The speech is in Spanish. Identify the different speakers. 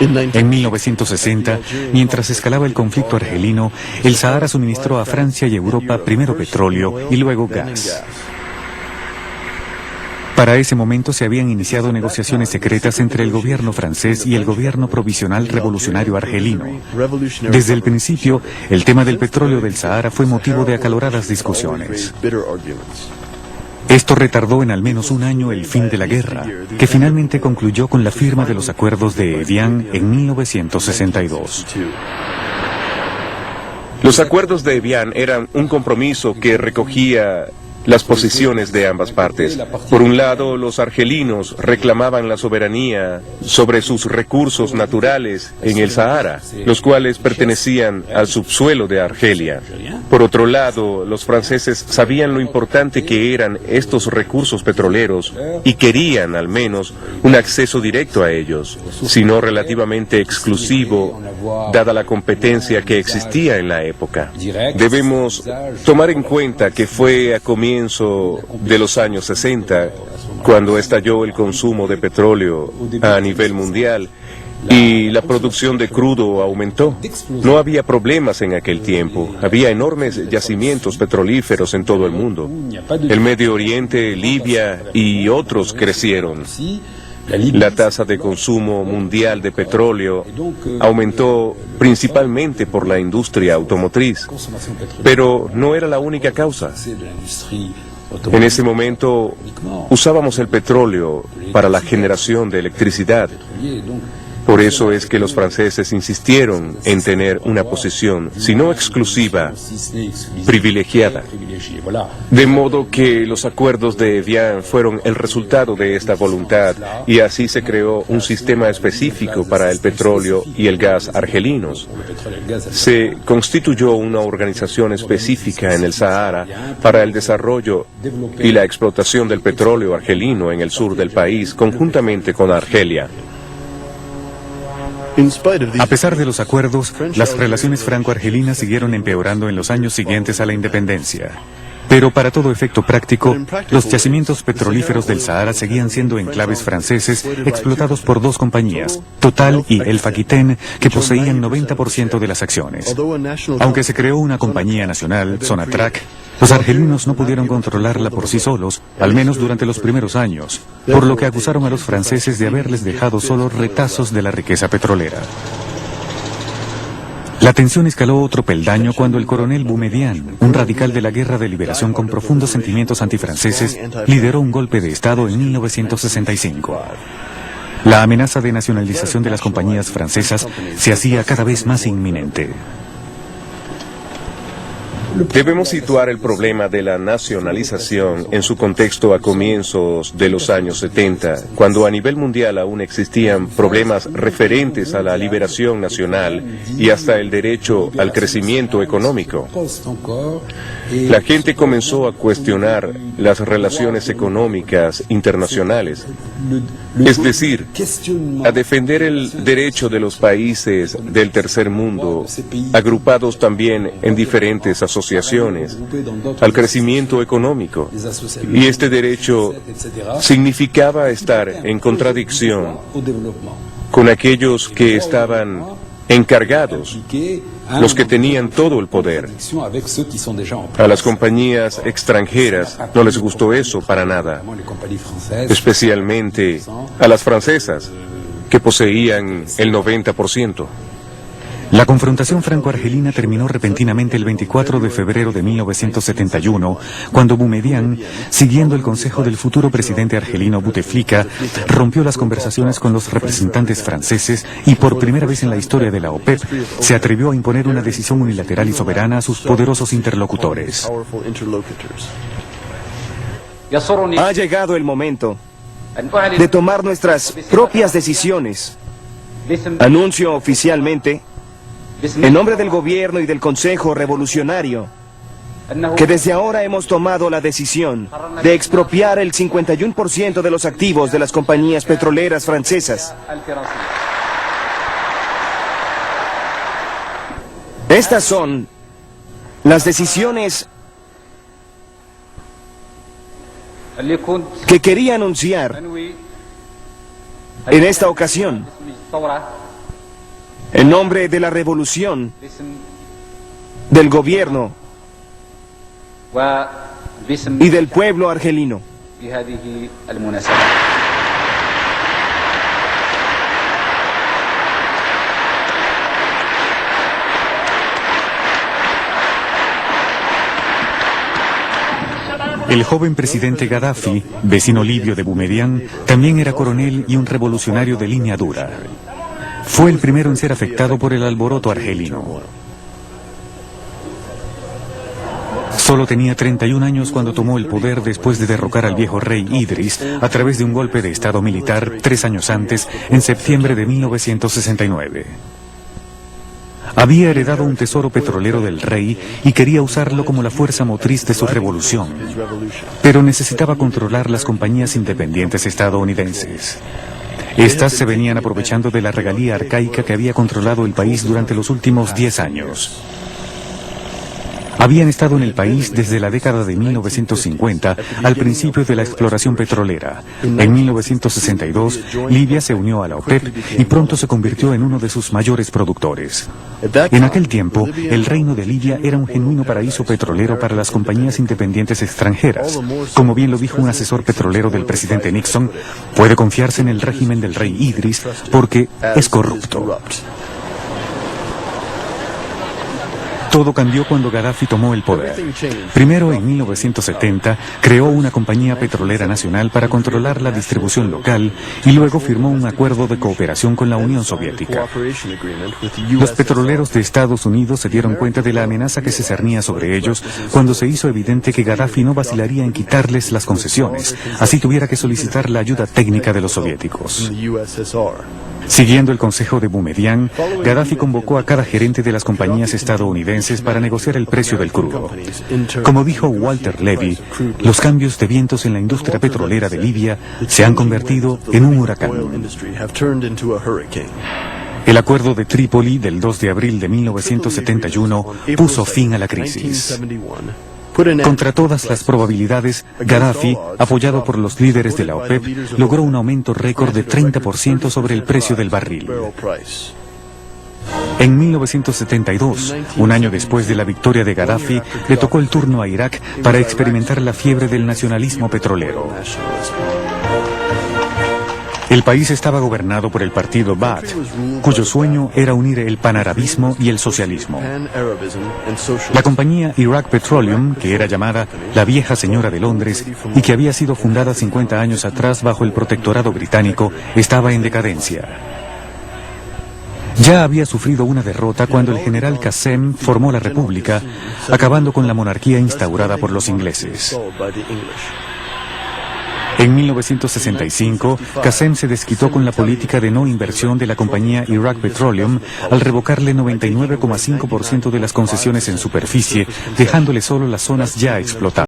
Speaker 1: En 1960, mientras escalaba el conflicto argelino, el Sahara suministró a Francia y Europa primero petróleo y luego gas. Para ese momento se habían iniciado negociaciones secretas entre el gobierno francés y el gobierno provisional revolucionario argelino. Desde el principio, el tema del petróleo del Sahara fue motivo de acaloradas discusiones. Esto retardó en al menos un año el fin de la guerra, que finalmente concluyó con la firma de los acuerdos de Evian en 1962.
Speaker 2: Los acuerdos de Evian eran un compromiso que recogía las posiciones de ambas partes. Por un lado, los argelinos reclamaban la soberanía sobre sus recursos naturales en el Sahara, los cuales pertenecían al subsuelo de Argelia. Por otro lado, los franceses sabían lo importante que eran estos recursos petroleros y querían, al menos, un acceso directo a ellos, si no relativamente exclusivo, dada la competencia que existía en la época. Debemos tomar en cuenta que fue a comienzo de los años 60, cuando estalló el consumo de petróleo a nivel mundial y la producción de crudo aumentó. No había problemas en aquel tiempo, había enormes yacimientos petrolíferos en todo el mundo. El Medio Oriente, Libia y otros crecieron. La tasa de consumo mundial de petróleo aumentó principalmente por la industria automotriz, pero no era la única causa. En ese momento usábamos el petróleo para la generación de electricidad. Por eso es que los franceses insistieron en tener una posición, si no exclusiva, privilegiada. De modo que los acuerdos de Evian fueron el resultado de esta voluntad, y así se creó un sistema específico para el petróleo y el gas argelinos. Se constituyó una organización específica en el Sahara para el desarrollo y la explotación del petróleo argelino en el sur del país, conjuntamente con Argelia.
Speaker 1: A pesar de los acuerdos, las relaciones franco-argelinas siguieron empeorando en los años siguientes a la independencia. Pero para todo efecto práctico, los yacimientos petrolíferos del Sahara seguían siendo enclaves franceses explotados por dos compañías, Total y El Aquitaine, que poseían 90% de las acciones. Aunque se creó una compañía nacional, Sonatrach, los argelinos no pudieron controlarla por sí solos, al menos durante los primeros años, por lo que acusaron a los franceses de haberles dejado solo retazos de la riqueza petrolera. La tensión escaló otro peldaño cuando el coronel Boumedienne, un radical de la Guerra de Liberación con profundos sentimientos antifranceses, lideró un golpe de Estado en 1965. La amenaza de nacionalización de las compañías francesas se hacía cada vez más inminente.
Speaker 2: Debemos situar el problema de la nacionalización en su contexto a comienzos de los años 70, cuando a nivel mundial aún existían problemas referentes a la liberación nacional y hasta el derecho al crecimiento económico. La gente comenzó a cuestionar las relaciones económicas internacionales, es decir, a defender el derecho de los países del tercer mundo, agrupados también en diferentes asociaciones, al crecimiento económico. Y este derecho significaba estar en contradicción con aquellos que estaban encargados, los que tenían todo el poder. A las compañías extranjeras no les gustó eso para nada, especialmente a las francesas, que poseían el 90%.
Speaker 1: La confrontación franco-argelina terminó repentinamente el 24 de febrero de 1971, cuando Boumedienne, siguiendo el consejo del futuro presidente argelino Bouteflika, rompió las conversaciones con los representantes franceses y por primera vez en la historia de la OPEP se atrevió a imponer una decisión unilateral y soberana a sus poderosos interlocutores.
Speaker 3: Ha llegado el momento de tomar nuestras propias decisiones. Anuncio oficialmente, en nombre del gobierno y del Consejo Revolucionario, que desde ahora hemos tomado la decisión de expropiar el 51% de los activos de las compañías petroleras francesas. Estas son las decisiones que quería anunciar en esta ocasión. En nombre de la revolución, del gobierno y del pueblo argelino.
Speaker 1: El joven presidente Gaddafi, vecino libio de Boumediene, también era coronel y un revolucionario de línea dura. Fue el primero en ser afectado por el alboroto argelino. Solo tenía 31 años cuando tomó el poder después de derrocar al viejo rey Idris a través de un golpe de estado militar 3 años antes, en septiembre de 1969. Había heredado un tesoro petrolero del rey y quería usarlo como la fuerza motriz de su revolución, pero necesitaba controlar las compañías independientes estadounidenses. Estas se venían aprovechando de la regalía arcaica que había controlado el país durante los últimos 10 años. Habían estado en el país desde la década de 1950, al principio de la exploración petrolera. En 1962, Libia se unió a la OPEP y pronto se convirtió en uno de sus mayores productores. En aquel tiempo, el reino de Libia era un genuino paraíso petrolero para las compañías independientes extranjeras. Como bien lo dijo un asesor petrolero del presidente Nixon, puede confiarse en el régimen del rey Idris porque es corrupto. Todo cambió cuando Gaddafi tomó el poder. Primero, en 1970, creó una compañía petrolera nacional para controlar la distribución local y luego firmó un acuerdo de cooperación con la Unión Soviética. Los petroleros de Estados Unidos se dieron cuenta de la amenaza que se cernía sobre ellos cuando se hizo evidente que Gaddafi no vacilaría en quitarles las concesiones, así tuviera que solicitar la ayuda técnica de los soviéticos. Siguiendo el consejo de Boumediene, Gaddafi convocó a cada gerente de las compañías estadounidenses para negociar el precio del crudo. Como dijo Walter Levy, los cambios de vientos en la industria petrolera de Libia se han convertido en un huracán. El acuerdo de Trípoli del 2 de abril de 1971 puso fin a la crisis. Contra todas las probabilidades, Gaddafi, apoyado por los líderes de la OPEP, logró un aumento récord de 30% sobre el precio del barril. En 1972, un año después de la victoria de Gaddafi, le tocó el turno a Irak para experimentar la fiebre del nacionalismo petrolero. El país estaba gobernado por el partido Ba'ath, cuyo sueño era unir el panarabismo y el socialismo. La compañía Iraq Petroleum, que era llamada la Vieja Señora de Londres y que había sido fundada 50 años atrás bajo el protectorado británico, estaba en decadencia. Ya había sufrido una derrota cuando el general Qassem formó la república, acabando con la monarquía instaurada por los ingleses. En 1965, Qassem se desquitó con la política de no inversión de la compañía Iraq Petroleum al revocarle 99,5% de las concesiones en superficie, dejándole solo las zonas ya explotadas.